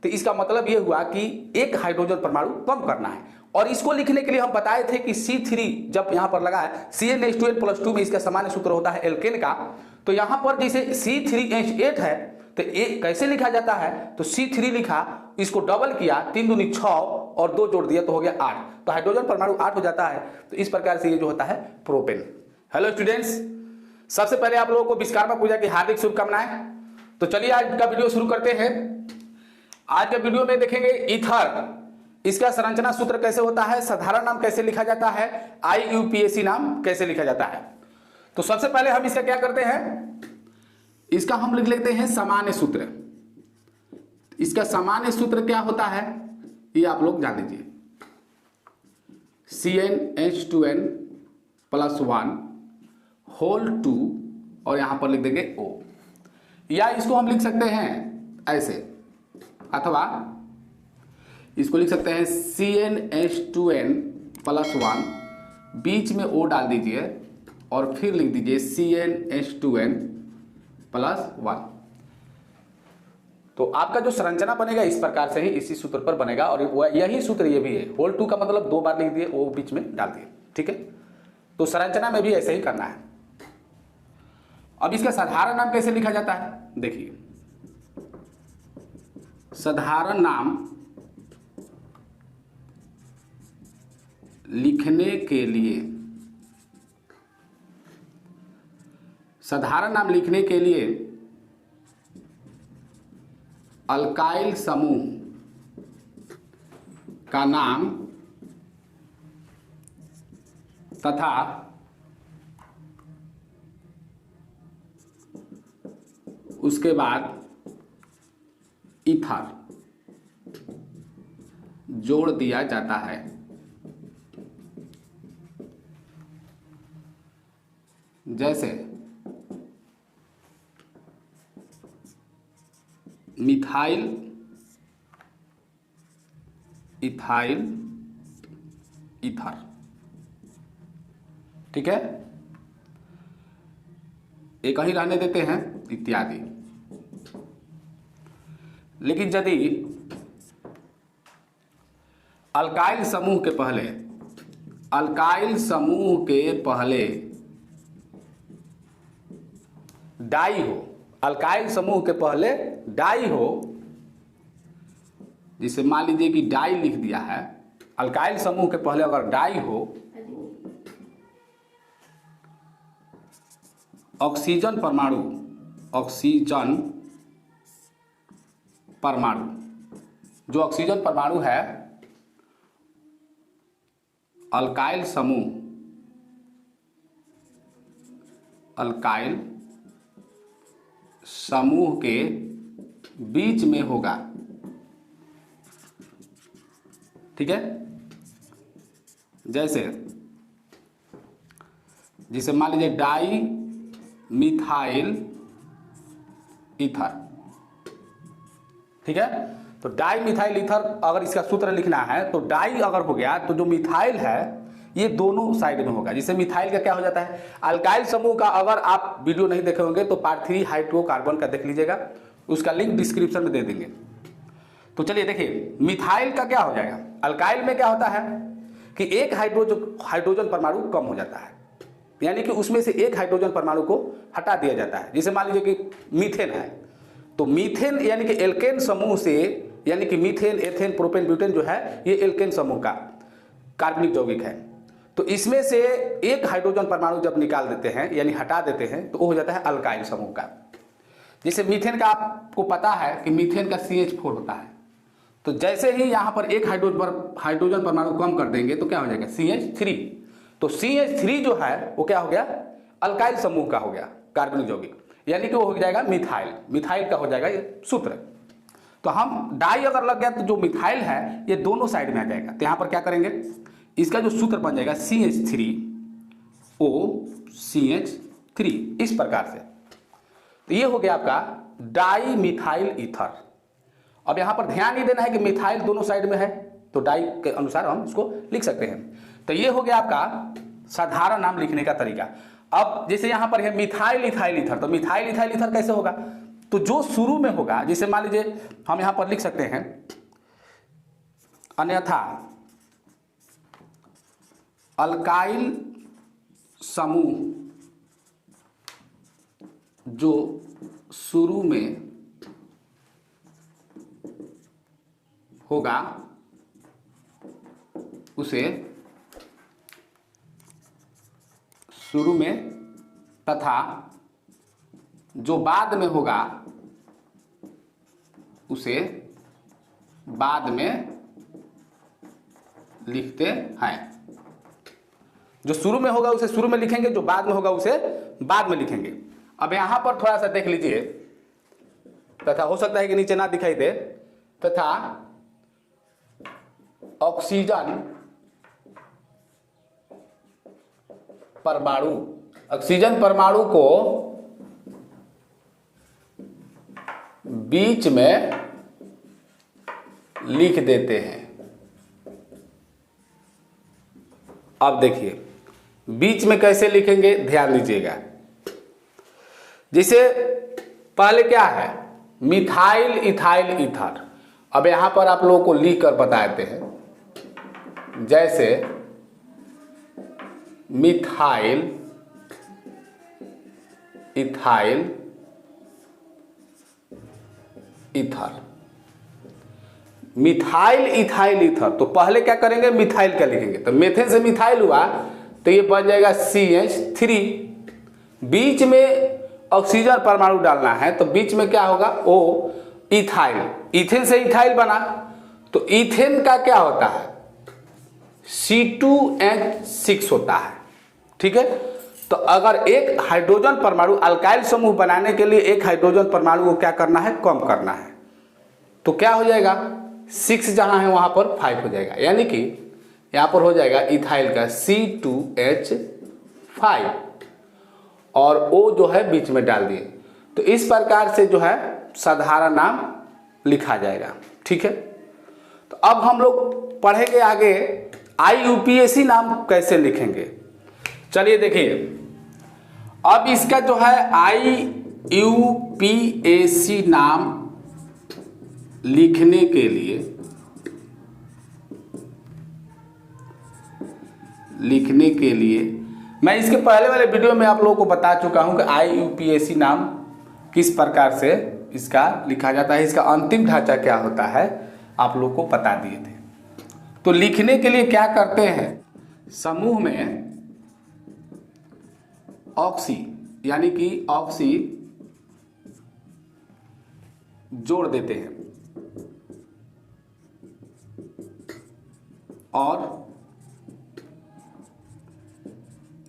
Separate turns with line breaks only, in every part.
तो इसका मतलब ये हुआ कि एक हाइड्रोजन परमाणु कम करना है। और इसको लिखने के लिए हम बताए थे कि C3 जब यहां पर लगा है CnH2n+2 में इसका सामान्य सूत्र होता है एल्केन का, तो यहां पर जैसे C3H8 है तो एक कैसे लिखा जाता है, तो C3 लिखा, इसको डबल किया, 3 दूनी 6 और 2 जोड़ दिया तो हो गया 8, तो हाइड्रोजन परमाणु 8 हो जाता है। तो इस प्रकार से ये जो होता है प्रोपेन। हेलो स्टूडेंट्स, सबसे पहले आप लोगों को विश्वकर्मा पूजा की हार्दिक शुभकामनाएं। तो चलिए आज का वीडियो शुरू करते हैं। आज के वीडियो में देखेंगे ईथर, इसका संरचना सूत्र कैसे होता है, साधारण नाम कैसे लिखा जाता है, IUPAC नाम कैसे लिखा जाता है। तो सबसे पहले हम इसका क्या करते हैं, इसका हम लिख लेते हैं सामान्य सूत्र। इसका सामान्य सूत्र क्या होता है ये आप लोग जान लीजिए, CnH2n+1 होल 2 और यहां पर लिख देंगे O, या इसको हम लिख सकते हैं ऐसे, अथवा इसको लिख सकते हैं CnH2n+1 बीच में O डाल दीजिए और फिर लिख दीजिए CnH2n+1। तो आपका जो संरचना बनेगा इस प्रकार से ही इसी सूत्र पर बनेगा, और यही सूत्र ये भी है। होल 2 का मतलब 2 बार लिख दिए, O बीच में डाल दिए, ठीक है। तो संरचना में भी ऐसे ही करना है। अब इसका साधारण नाम कैसे लिखा जाता है, देखिए साधारण नाम लिखने के लिए, साधारण नाम लिखने के लिए अल्काइल समूह का नाम तथा उसके बाद ईथर जोड़ दिया जाता है। जैसे मिथाइल, इथाइल, ईथर, ठीक है, एक ही रहने देते हैं इत्यादि। लेकिन यदि अल्काइल समूह के पहले, अल्काइल समूह के पहले डाई हो, अल्काइल समूह के पहले डाई हो, जिसे मान लीजिए कि डाई लिख दिया है, अल्काइल समूह के पहले अगर डाई हो, ऑक्सीजन परमाणु, ऑक्सीजन परमाणु, जो ऑक्सीजन परमाणु है अल्काइल समूह, अल्काइल समूह के बीच में होगा, ठीक है। जैसे जिसे मान लीजिए डाई मिथाइल ईथर, ठीक है। तो डाई मिथाइल ईथर अगर इसका सूत्र लिखना है तो डाई अगर हो गया तो जो मिथाइल है ये दोनों साइड में होगा। जिससे मिथाइल का क्या हो जाता है, अल्काइल समूह का अगर आप वीडियो नहीं देखे होंगे तो पार्ट 3 हाइड्रोकार्बन का देख लीजिएगा, उसका लिंक डिस्क्रिप्शन में दे देंगे। तो चलिए देखिए मिथाइल का क्या हो जाएगा, अल्काइल में क्या होता है कि एक हाइड्रोजन परमाणु कम हो जाता है, यानी कि उसमें से एक हाइड्रोजन परमाणु को हटा दिया जाता है। जैसे मान लीजिए कि मीथेन है, तो मीथेन यानी कि एल्केन समूह से, यानी कि मीथेन, एथेन, प्रोपेन, ब्यूटेन जो है ये एल्केन समूह का कार्बनिक यौगिक है। तो इसमें से एक हाइड्रोजन परमाणु जब निकाल देते हैं यानी हटा देते हैं तो वो हो जाता है अल्काइल समूह का। जैसे मीथेन का आपको पता है कि मीथेन का CH4 होता है, तो जैसे ही यहाँ पर एक हाइड्रोजन परमाणु कम कर देंगे तो क्या हो जाएगा CH3। तो CH3 जो है वो क्या हो गया, अल्काइल समूह का हो गया कार्बनिक यौगिक, यानी कि वो हो जाएगा मिथाइल, मिथाइल का हो जाएगा ये सूत्र। तो हम डाई अगर लग गया तो जो मिथाइल है ये दोनों साइड में आ जाएगा। तो यहाँ पर क्या करेंगे, इसका जो सूत्र बन जाएगा CH3OCH3, इस प्रकार से। तो ये हो गया आपका डाई मिथाइल ईथर। अब यहाँ पर ध्यान नहीं देना है कि मिथाइल दोनों साइड में है, तो डाई के अनुसार हम इसको लिख सकते हैं। तो ये हो गया आपका साधारण नाम लिखने का तरीका। अब जैसे यहाँ पर है मिथाइल इथाइल ईथर, तो मिथाइल इथाइल ईथर कैसे होगा, तो जो शुरू में होगा, जैसे मान लीजिए हम यहां पर लिख सकते हैं अन्यथा अल्काइल समूह जो शुरू में होगा उसे शुरू में तथा जो बाद में होगा उसे बाद में लिखते हैं। जो शुरू में होगा उसे शुरू में लिखेंगे, जो बाद में होगा उसे बाद में लिखेंगे। अब यहां पर थोड़ा सा देख लीजिए, तथा हो सकता है कि नीचे ना दिखाई दे, तथा ऑक्सीजन परमाणु को बीच में लिख देते हैं। अब देखिए बीच में कैसे लिखेंगे, ध्यान दीजिएगा। जैसे पहले क्या है, मिथाइल इथाइल ईथर। अब यहां पर आप लोगों को लिख कर बता देते हैं, जैसे methyl ethyl ether, methyl ethyl ether. तो पहले क्या करेंगे, मिथाइल का लिखेंगे, तो मेथेन से मिथाइल हुआ तो ये बन जाएगा CH3। बीच में ऑक्सीजन परमाणु डालना है तो बीच में क्या होगा, O इथाइल। इथेन से इथाइल बना तो इथेन का क्या होता है, C2H6 होता है। ठीक है, तो अगर एक हाइड्रोजन परमाणु अल्काइल समूह बनाने के लिए एक हाइड्रोजन परमाणु को क्या करना है, कम करना है, तो क्या हो जाएगा, 6 जहां है वहां पर 5 हो जाएगा। यानी कि यहां पर हो जाएगा इथाइल का C2H5 और O जो है बीच में डाल दिए। तो इस प्रकार से जो है साधारण नाम लिखा जाएगा। ठीक है, तो अब हम लोग पढ़ेंगे आगे IUPAC नाम कैसे लिखेंगे। चलिए देखिए, अब इसका जो है IUPAC नाम लिखने के लिए मैं इसके पहले वाले वीडियो में आप लोगों को बता चुका हूं कि IUPAC नाम किस प्रकार से इसका लिखा जाता है, इसका अंतिम ढांचा क्या होता है, आप लोगों को बता दिए थे। तो लिखने के लिए क्या करते हैं, समूह में ऑक्सी यानी कि ऑक्सी जोड़ देते हैं और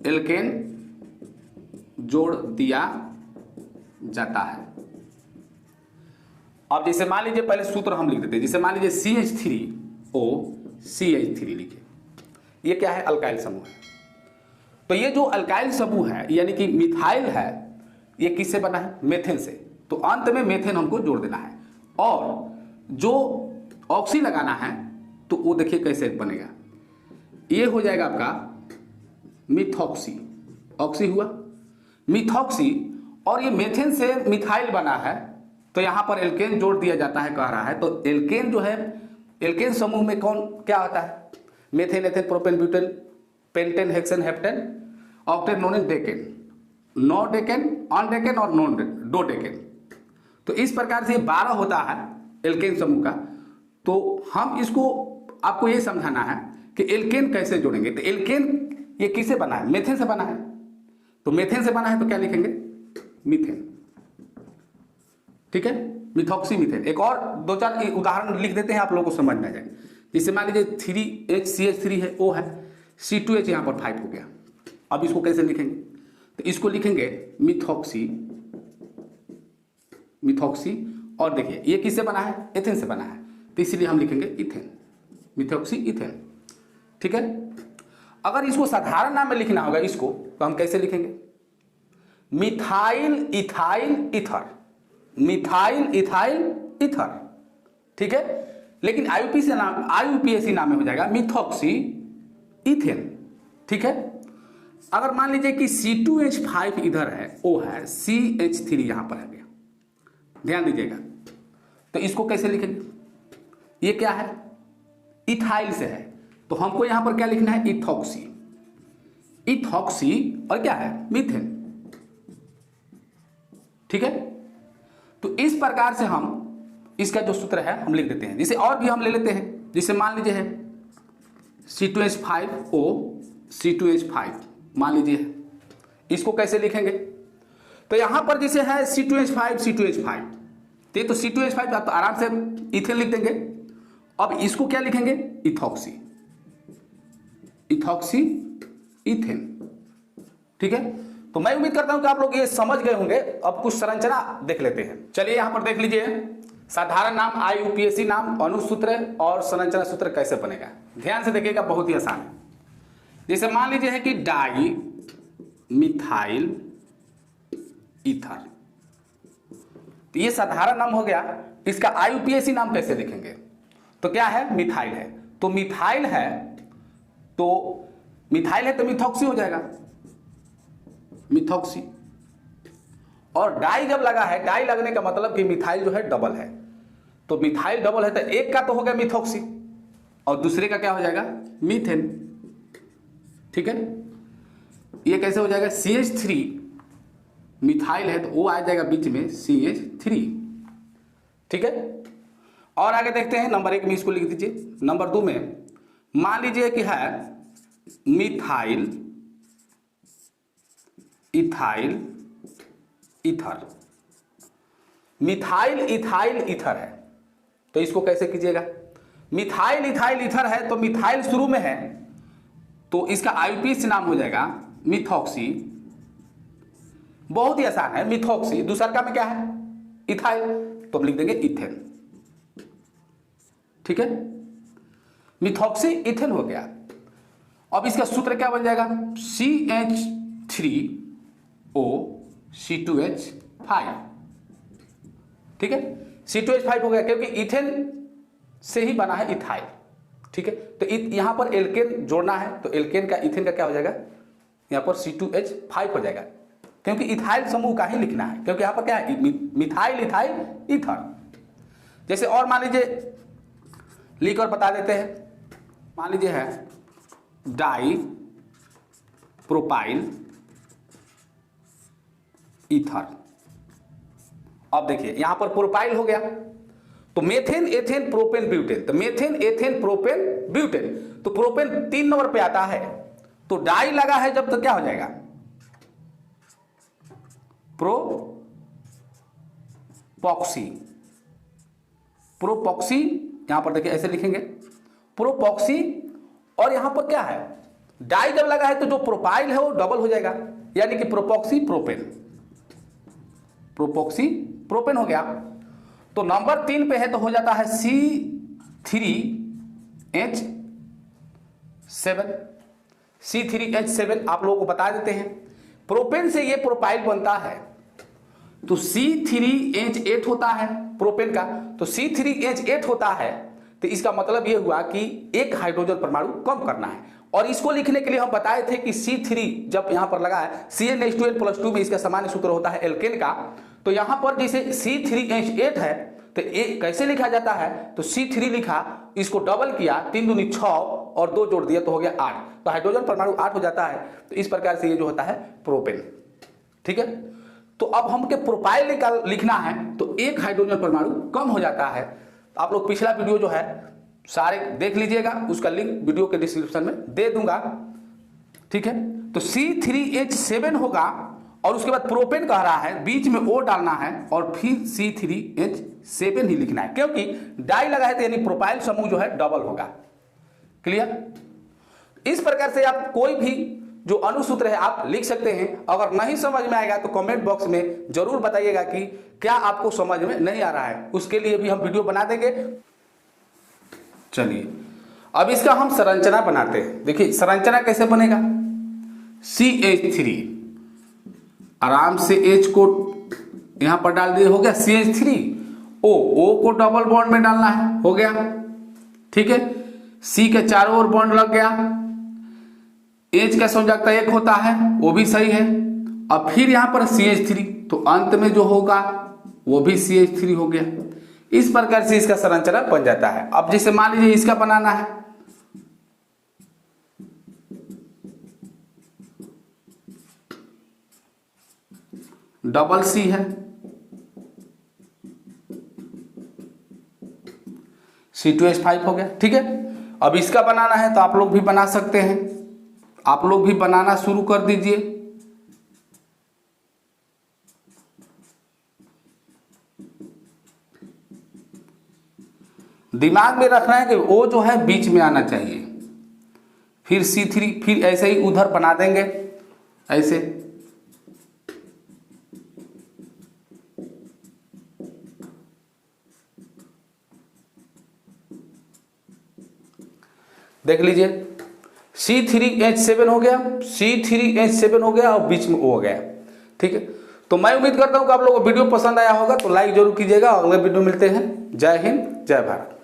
एल्केन जोड़ दिया जाता है। अब जैसे मान लीजिए पहले सूत्र हम लिख देते हैं, जैसे मान लीजिए CH3OCH3 लिखे, ये क्या है, अल्काइल समूह है। तो ये जो अल्काइल समूह है यानी कि मिथाइल है, ये किससे बना है, मेथेन से। तो अंत में मेथेन हमको जोड़ देना है और जो ऑक्सी लगाना है तो वो देखिए कैसे बनेगा, ये हो जाएगा आपका मिथॉक्सी। ऑक्सी हुआ मिथॉक्सी और ये मेथेन से मिथाइल बना है तो यहां पर एल्केन जोड़ दिया जाता है कह रहा है। तो एल्केन जो है, एल्केन समूह में कौन क्या होता है, methane ethane propane butane pentane hexane heptane octane नोनेन decane, now decane on decane और नॉन दो डेकेन। तो इस प्रकार से 12 होता है एल्केन समूह का। तो हम इसको आपको ये समझाना है कि एल्केन कैसे जोड़ेंगे। तो एल्केन ये किससे बना है, मेथेन से बना है। तो मेथेन से बना है तो क्या लिखेंगे, मीथेन। ठीक है, मिथॉक्सी मीथेन। एक और 2-4 उदाहरण लिख देते हैं आप लोगों को समझ में आ जाए। जैसे मान लीजिए 3HCH3 है, O है, C2H यहां पर 5 हो गया। अब इसको कैसे लिखेंगे, तो इसको लिखेंगे मिथॉक्सी और देखिए ये किससे बना है, एथेन से बना है, तो इसलिए हम लिखेंगे इथेन, मिथॉक्सी इथेन। ठीक है, अगर इसको साधारण नाम में लिखना होगा इसको, तो हम कैसे लिखेंगे, methyl ethyl ether, methyl ethyl ether. ठीक है, लेकिन IUPAC नाम में हो जाएगा मिथॉक्सी इथेन। ठीक है, अगर मान लीजिए कि C2H5 इधर है, O है, CH3 यहां पर है गया, ध्यान दीजिएगा। तो इसको कैसे लिखेंगे, ये क्या है, इथाइल से है, तो हमको यहां पर क्या लिखना है, इथॉक्सी। इथॉक्सी और क्या है, मीथेन। ठीक है, तो इस प्रकार से हम इसका जो सूत्र है हम लिख देते हैं। जिसे और भी हम ले लेते हैं, जिसे मान लीजिए है C2H5O C2H5 मान लीजिए है, इसको कैसे लिखेंगे, तो यहां पर जैसे है C2H5 C2H5, तो C2H5 आप तो आराम से इथेन लिख देंगे। अब इसको क्या लिखेंगे, इथॉक्सी, इथॉक्सी इथेन। ठीक है, तो मैं उम्मीद करता हूं कि आप लोग ये समझ गए होंगे। अब कुछ संरचना देख लेते हैं। चलिए यहां पर देख लीजिए, साधारण नाम, IUPAC नाम, अनुसूत्र और संरचना सूत्र कैसे बनेगा। ध्यान से देखिएगा, बहुत ही आसान है। जैसे मान लीजिए है कि डाई मिथाइल ईथर, तो ये साधारण नाम हो गया। इसका IUPAC नाम कैसे लिखेंगे, तो क्या है, मिथाइल है, तो मिथाइल है तो मिथाइल है तो मिथॉक्सी हो जाएगा, मिथॉक्सी। और डाई जब लगा है, डाई लगने का मतलब कि मिथाइल जो है डबल है, तो मिथाइल डबल है तो एक का तो हो गया मिथॉक्सी और दूसरे का क्या हो जाएगा, मीथेन। ठीक है, ये कैसे हो जाएगा, CH3 मिथाइल है तो वो आ जाएगा बीच में CH3। ठीक है, और आगे देखते हैं। नंबर 1 में इसको लिख दीजिए। नंबर 2 में मान लीजिए कि है methyl ethyl ether, methyl ethyl ether है, तो इसको कैसे कीजिएगा, मिथाइल इथाइल ईथर है तो मिथाइल शुरू में है तो इसका IUPAC नाम हो जाएगा मिथॉक्सी। बहुत ही आसान है, मिथॉक्सी। दूसरा का में क्या है, इथाइल, तो हम लिख देंगे इथेन। ठीक है, मिथॉक्सी इथेन हो गया। अब इसका सूत्र क्या बन जाएगा, CH3O C2H5। ठीक है, C2H5 हो गया क्योंकि इथेन से ही बना है इथाइल। ठीक है, तो यहां पर एल्केन जोड़ना है तो एल्केन का इथेन का क्या हो जाएगा, यहां पर C2H5 हो जाएगा, क्योंकि इथाइल समूह का ही लिखना है, क्योंकि यहां पर क्या है, मिथाइल इथाइल ईथर। जैसे और मान लीजिए लिख और बता देते हैं। मान लीजिए है डाई प्रोपाइल ईथर। अब देखिए यहां पर प्रोपाइल हो गया तो मेथेन एथेन प्रोपेन ब्यूटेन, तो मेथेन एथेन प्रोपेन ब्यूटेन, तो प्रोपेन 3 नंबर पे आता है, तो डाई लगा है जब तो क्या हो जाएगा, प्रोपॉक्सी। प्रोपॉक्सी यहां पर देखिए ऐसे लिखेंगे प्रोपॉक्सी, और यहां पर क्या है, डाई जब लगा है तो जो प्रोपाइल है वो डबल हो जाएगा, यानी कि प्रोपॉक्सी प्रोपेन, प्रोपॉक्सी प्रोपेन हो गया। तो नंबर 3 पे है तो हो जाता है C3H7। C3H7 आप लोगों को बता देते हैं, प्रोपेन से ये प्रोपाइल बनता है तो C3H8 होता है प्रोपेन का, तो C3H8 होता है तो इसका मतलब ये हुआ कि एक हाइड्रोजन परमाणु कम करना है। और इसको लिखने के लिए हम बताए थे कि C3 जब यहां पर लगा है CnH2n+2 में इसका सामान्य सूत्र होता है एल्केन का, तो यहां पर जैसे C3H8 है तो एक कैसे लिखा जाता है, तो C3 लिखा, इसको डबल किया, 3 दूनी 6 और 2 जोड़ दिया तो हो गया 8, तो हाइड्रोजन परमाणु 8 हो जाता है। तो इस प्रकार से ये जो होता है प्रोपेन। ठीक है, तो अब हमके प्रोपाइल लिखना है तो एक हाइड्रोजन परमाणु कम हो जाता है। तो आप लोग पिछला वीडियो जो है सारे देख लीजिएगा, उसका लिंक वीडियो के डिस्क्रिप्शन में दे दूंगा। ठीक है, तो C3H7 होगा और उसके बाद प्रोपेन कह रहा है, बीच में O डालना है और फिर C3H7 ही लिखना है, क्योंकि डाई लगा है तो यानी प्रोपाइल समूह जो है डबल होगा। क्लियर? इस प्रकार से आप कोई भी जो अनुसूत्र है आप लिख सकते हैं। अगर नहीं समझ में आएगा तो कमेंट बॉक्स में जरूर बताइएगा कि क्या आपको समझ में नहीं आ रहा है, उसके लिए भी हम वीडियो बना देंगे। चलिए अब इसका हम संरचना बनाते हैं। देखिए संरचना कैसे बनेगा, CH3, आराम से H को यहां पर डाल दिए, हो गया CH3O, O को डबल बॉन्ड में डालना है, हो गया। ठीक है, C के चारों ओर बॉन्ड लग गया, H का संयोजकता 1 होता है, वो भी सही है। अब फिर यहां पर CH3, तो अंत में जो होगा वो भी CH3 हो गया। इस प्रकार से इसका संरचना बन जाता है। अब जैसे मान लीजिए इसका बनाना है, डबल C है, C2H5 हो गया। ठीक है, अब इसका बनाना है तो आप लोग भी बना सकते हैं, आप लोग भी बनाना शुरू कर दीजिए। दिमाग में रखना है कि O जो है बीच में आना चाहिए, फिर C3, फिर ऐसे ही उधर बना देंगे ऐसे। देख लीजिए C3H7 हो गया, C3H7 हो गया और बीच में O हो गया। ठीक है, तो मैं उम्मीद करता हूं कि आप लोगों को वीडियो पसंद आया होगा, तो लाइक जरूर कीजिएगा। अगले वीडियो मिलते हैं। जय हिंद, जय भारत।